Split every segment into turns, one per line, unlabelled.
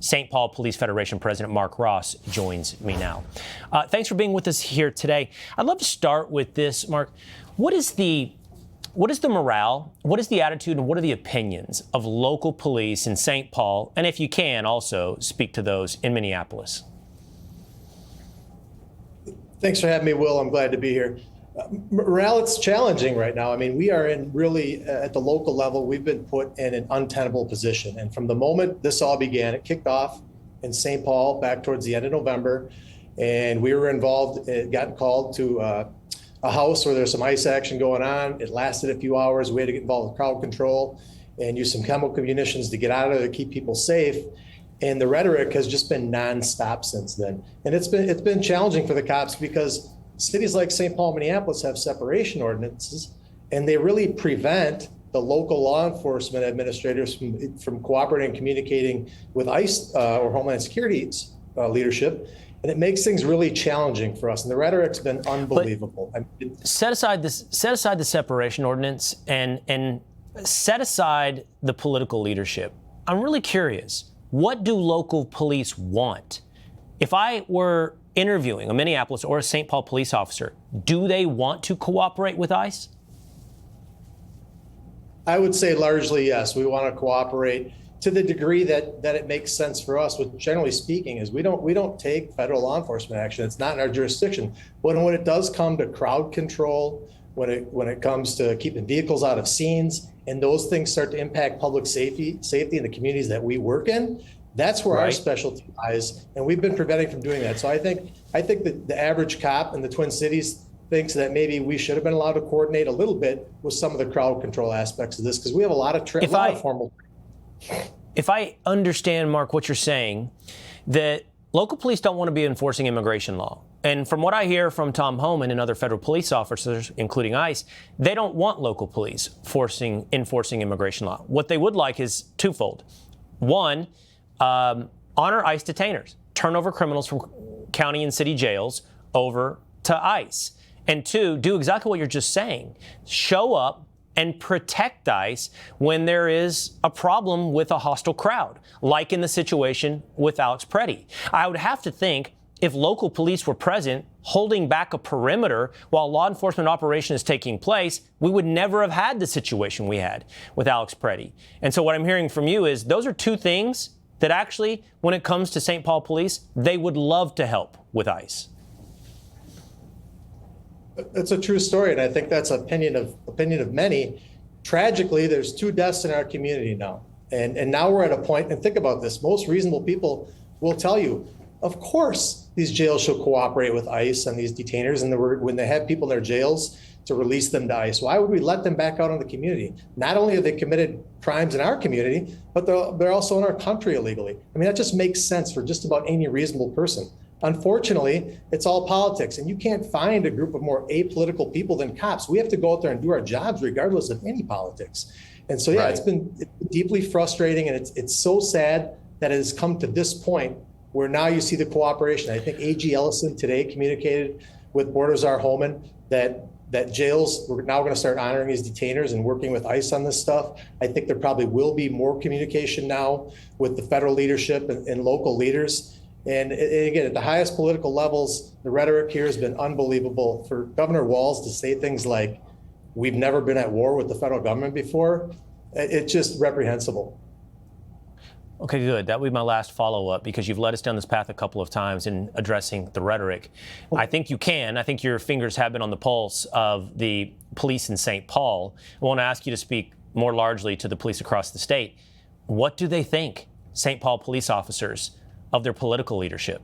St. Paul Police Federation President Mark Ross joins me now. Thanks for being with us here today. I'd love to start with this, Mark. What is the morale, what is the attitude, and what are the opinions of local police in St. Paul, and if you can, also speak to those in Minneapolis?
Thanks for having me, Will. I'm glad to be here. Morale, it's challenging right now. I mean, we are in really, at the local level, we've been put in an untenable position. And from the moment this all began, it kicked off in St. Paul back towards the end of November. And we were involved, it got called to a house where there's some ICE action going on. It lasted a few hours. We had to get involved with crowd control and use some chemical munitions to get out of there to keep people safe. And the rhetoric has just been nonstop since then. And it's been challenging for the cops because cities like St. Paul, Minneapolis have separation ordinances, and they really prevent the local law enforcement administrators from cooperating and communicating with ICE or Homeland Security's leadership. And it makes things really challenging for us. And the rhetoric's been unbelievable.
Set aside the separation ordinance and set aside the political leadership. I'm really curious. What do local police want? If I were interviewing a Minneapolis or a St. Paul police officer, do they want to cooperate with ICE?
I would say largely yes. We want to cooperate to the degree that it makes sense for us, which generally speaking is we don't take federal law enforcement action. It's not in our jurisdiction. But when it does come to crowd control, when it comes to keeping vehicles out of scenes, and those things start to impact public safety in the communities that we work in, that's where our specialty lies, and we've been preventing from doing that. So I think that the average cop in the Twin Cities thinks that maybe we should have been allowed to coordinate a little bit with some of the crowd control aspects of this, because we have a lot of formal.
If I understand, Mark, what you're saying, that local police don't want to be enforcing immigration law. And from what I hear from Tom Homan and other federal police officers, including ICE, they don't want local police enforcing immigration law. What they would like is twofold. One, honor ICE detainers, turn over criminals from county and city jails over to ICE. And two, do exactly what you're just saying. Show up and protect ICE when there is a problem with a hostile crowd, like in the situation with Alex Preddy. I would have to think if local police were present, holding back a perimeter while law enforcement operation is taking place, we would never have had the situation we had with Alex Preddy. And so what I'm hearing from you is those are two things that actually, when it comes to St. Paul police, they would love to help with ICE.
That's a true story, and I think that's opinion of many. Tragically, there's 2 deaths in our community now. And now we're at a point, and think about this, most reasonable people will tell you, of course, these jails should cooperate with ICE and these detainers, and when they have people in their jails, to release them to ICE. Why would we let them back out in the community? Not only have they committed crimes in our community, but they're also in our country illegally. I mean, that just makes sense for just about any reasonable person. Unfortunately, it's all politics, and you can't find a group of more apolitical people than cops. We have to go out there and do our jobs regardless of any politics. And so, yeah, it's been deeply frustrating, and it's so sad that it has come to this point where now you see the cooperation. I think A.G. Ellison today communicated with Border Czar Homan that jails, we're now going to start honoring these detainers and working with ICE on this stuff. I think there probably will be more communication now with the federal leadership and local leaders. And again, at the highest political levels, the rhetoric here has been unbelievable. For Governor Walz to say things like, we've never been at war with the federal government before, it's just reprehensible.
Okay, good. That would be my last follow-up, because you've led us down this path a couple of times in addressing the rhetoric. I think you can. I think your fingers have been on the pulse of the police in St. Paul. I want to ask you to speak more largely to the police across the state. What do they think, St. Paul police officers, of their political leadership?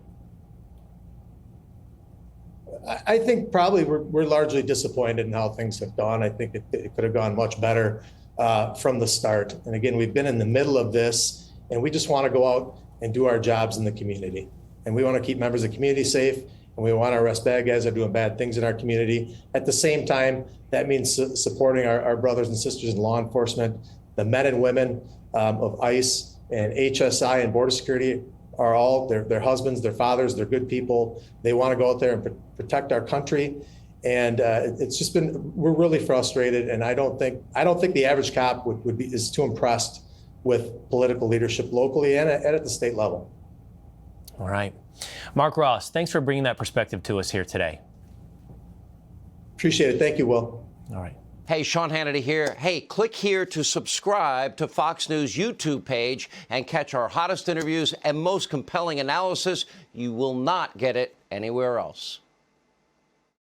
I think probably we're largely disappointed in how things have gone. I think it could have gone much better from the start. And again, we've been in the middle of this, and we just want to go out and do our jobs in the community. And we want to keep members of the community safe, and we want to arrest bad guys that are doing bad things in our community. At the same time, that means supporting our brothers and sisters in law enforcement. The men and women of ICE and HSI and Border Security are all their husbands, their fathers, they're good people. They want to go out there and protect our country. And it's just been, we're really frustrated. And I don't think the average cop is too impressed with political leadership locally and at the state level.
All right. Mark Ross, thanks for bringing that perspective to us here today.
Appreciate it. Thank you, Will.
All right.
Hey, Sean Hannity here. Hey, click here to subscribe to Fox News YouTube page and catch our hottest interviews and most compelling analysis. You will not get it anywhere else.